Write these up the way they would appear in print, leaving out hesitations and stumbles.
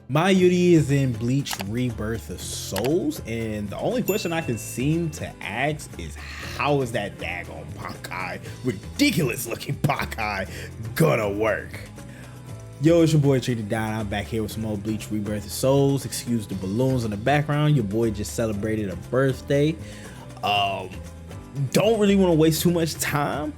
Mayuri is in Bleach Rebirth of Souls, and the only question I can seem to ask is how is that daggone Bankai, ridiculous looking Bankai, gonna work? Yo, it's your boy Treated Down. I'm back here with some more Bleach Rebirth of Souls. Excuse the balloons in the background. Your boy just celebrated a birthday. Don't really want to waste too much time.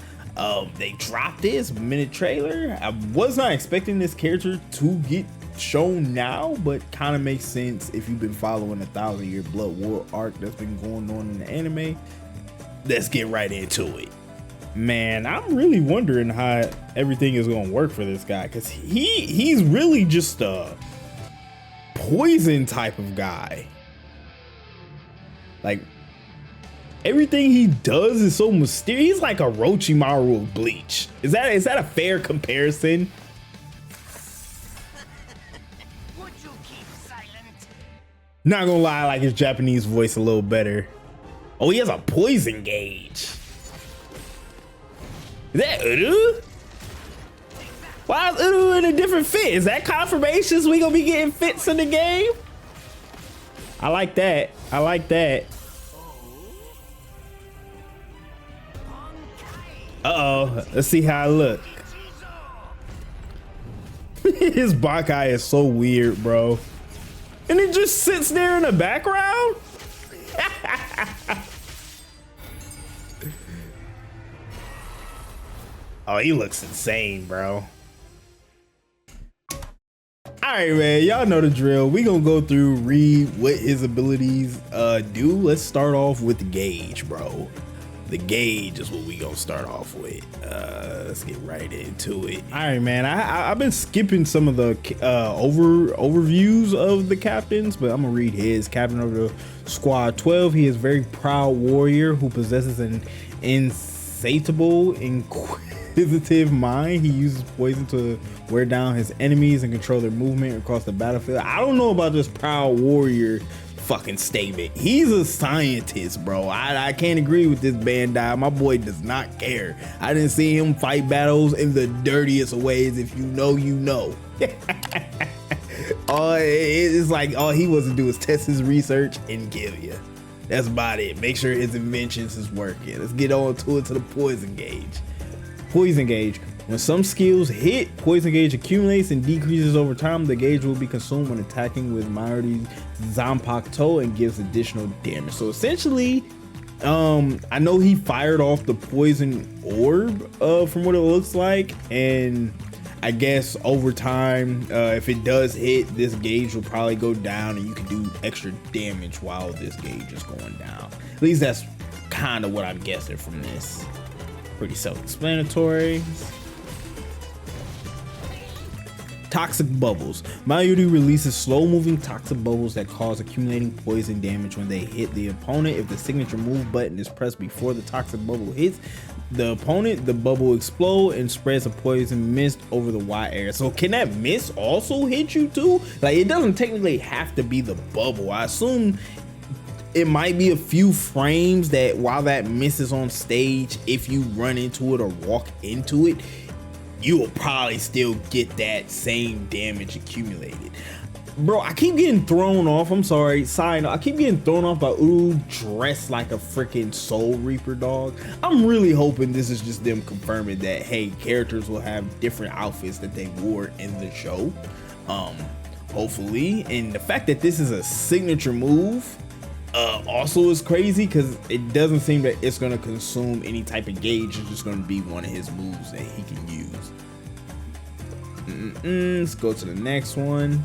They dropped this minute trailer. I was not expecting this character to get shown now, but kind of makes sense if you've been following the 1,000-year Blood War arc that's been going on in the anime. Let's get right into it. Man, I'm really wondering how everything is gonna work for this guy, because he's really just a poison type of guy. Like, everything he does is so mysterious. He's like a Orochimaru of Bleach. Is that a fair comparison? Would you keep silent? Not gonna lie, I like his Japanese voice a little better. Oh, he has a poison gauge. Is that Uru? Why is Uru in a different fit? Is that confirmations we gonna be getting fits in the game? I like that. I like that. Uh-oh, let's see how I look. His Bankai is so weird, bro. And it just sits there in the background? Oh, he looks insane, bro. All right, man, y'all know the drill. We gonna go through, read what his abilities do. Let's start off with the gauge, bro. The gauge is what we gonna start off with. Let's get right into it. All right, man. I've been skipping some of the overviews of the captains, but I'm gonna read his. Captain of the Squad 12. He is a very proud warrior who possesses an insatiable, inquisitive mind. He uses poison to wear down his enemies and control their movement across the battlefield. I don't know about this proud warrior fucking statement. He's a scientist, bro. I can't agree with this Bandai. My boy does not care. I didn't see him fight battles in the dirtiest of ways. If you know, you know. It's like all he wants to do is test his research and kill you. That's about it. Make sure his inventions is working. Let's get on to the poison gauge. Poison gauge. When some skills hit, poison gauge accumulates and decreases over time. The gauge will be consumed when attacking with Mayuri's Zanpakuto and gives additional damage. So essentially, I know he fired off the poison orb from what it looks like, and I guess over time, if it does hit, this gauge will probably go down and you can do extra damage while this gauge is going down. At least that's kind of what I'm guessing from this. Pretty self-explanatory. Toxic bubbles. Mayuri releases slow-moving toxic bubbles that cause accumulating poison damage when they hit the opponent. If the signature move button is pressed before the toxic bubble hits the opponent, the bubble explodes and spreads a poison mist over the wide area. So can that mist also hit you too? Like, it doesn't technically have to be the bubble. I assume it might be a few frames that while that mist is on stage, if you run into it or walk into it, you will probably still get that same damage accumulated. Bro, I keep getting thrown off. I'm sorry, side note, I keep getting thrown off by Uru dressed like a freaking Soul Reaper dog. I'm really hoping this is just them confirming that, hey, characters will have different outfits that they wore in the show. Hopefully. And the fact that this is a signature move also is crazy, because it doesn't seem that it's going to consume any type of gauge. It's just going to be one of his moves that he can use. Let's go to the next one.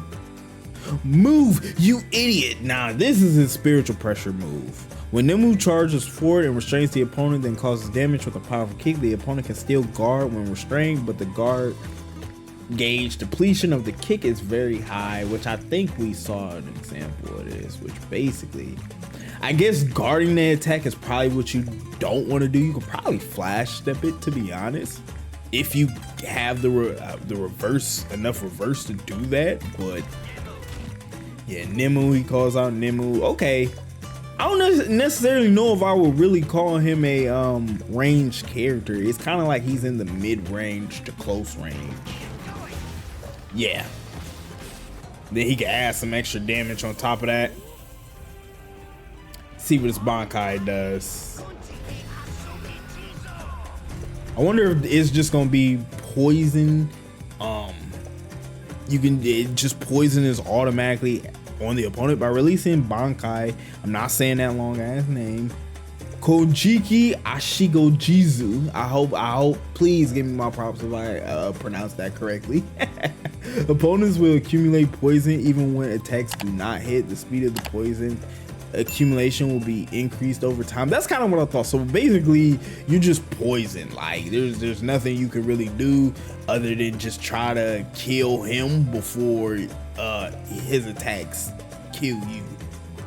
Move, you idiot. Now this is his spiritual pressure move. When Nemu charges forward and restrains the opponent, then causes damage with a powerful kick, the opponent can still guard when restrained, but the guard gauge depletion of the kick is very high, which I think we saw an example of this, which basically, I guess guarding the attack is probably what you don't want to do. You could probably flash step it, to be honest, if you have the reverse, enough reverse to do that. But yeah, Nemu, he calls out Nemu. Okay, I don't necessarily know if I would really call him a ranged character. It's kind of like he's in the mid-range to close range. Yeah, Then he can add some extra damage on top of that. See what his Bankai does. I wonder if it's just gonna be poison. You can just poison is automatically on the opponent by releasing Bankai. I'm not saying that long ass name. Kojiki Ashigo Jizu. I hope, please give me my props if I pronounce that correctly. Opponents will accumulate poison even when attacks do not hit. The speed of the poison accumulation will be increased over time. That's kind of what I thought. So basically you just poison. Like there's nothing you can really do other than just try to kill him before his attacks kill you.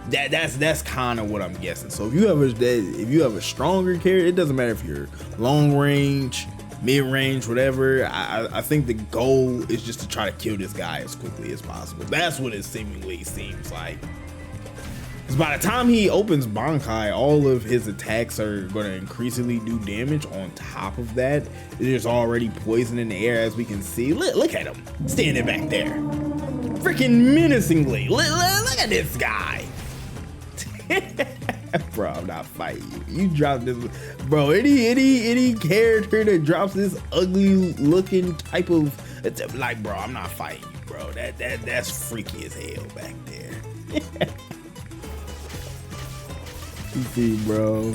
That's kind of what I'm guessing. So if you have a stronger character, it doesn't matter if you're long range, mid range, whatever. I think the goal is just to try to kill this guy as quickly as possible. That's what it seemingly seems like. Because by the time he opens Bankai, all of his attacks are going to increasingly do damage. On top of that, there's already poison in the air, as we can see. Look at him standing back there, freaking menacingly. Look at this guy. Bro, I'm not fighting you. You drop this, bro. Any character that drops this ugly looking type of, like, bro, I'm not fighting you, bro. That's freaky as hell back there. You see, bro.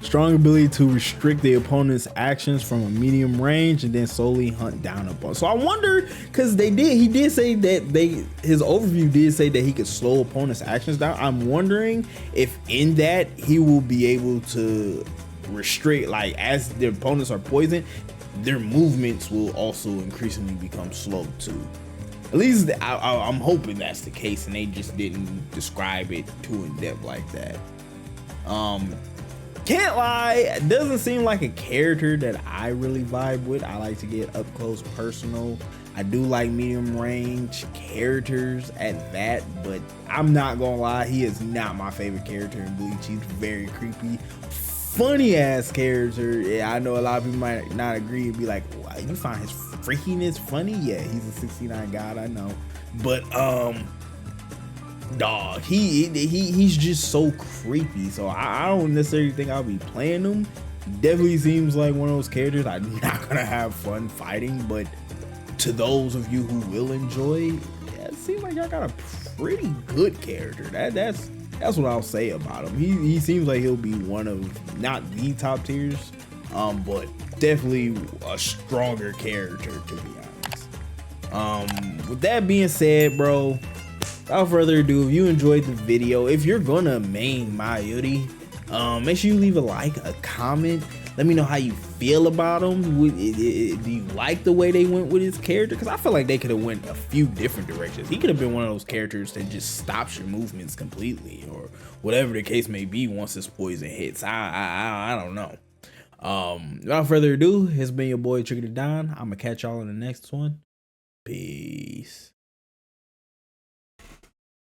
Strong ability to restrict the opponent's actions from a medium range and then slowly hunt down upon. So I wonder, because he did say that his overview did say that he could slow opponent's actions down. I'm wondering if in that he will be able to restrict, like, as the opponents are poisoned, their movements will also increasingly become slow too. At least I'm hoping that's the case and they just didn't describe it too in depth like that. Can't lie, it doesn't seem like a character that I really vibe with. I like to get up close personal. I do like medium range characters at that, but I'm not gonna lie, he is not my favorite character in Bleach. He's very creepy, funny ass character. Yeah, I know a lot of people might not agree and be like, wow, you find his freakiness funny? Yeah, he's a 69 god, I know, but dog, he's just so creepy. So I don't necessarily think I'll be playing him. He definitely seems like one of those characters I'm not gonna have fun fighting, but to those of you who will enjoy, yeah, it seems like y'all got a pretty good character. That's what I'll say about him. He seems like he'll be one of, not the top tiers, but definitely a stronger character, to be honest. With that being said, bro, without further ado, if you enjoyed the video, if you're gonna main Mayuri, make sure you leave a like, a comment. Let me know how you feel about him. Do you like the way they went with his character? Because I feel like they could have went a few different directions. He could have been one of those characters that just stops your movements completely, or whatever the case may be once this poison hits. I don't know. Without further ado, it's been your boy Trigger the Don. I'm gonna catch y'all in the next one. Peace.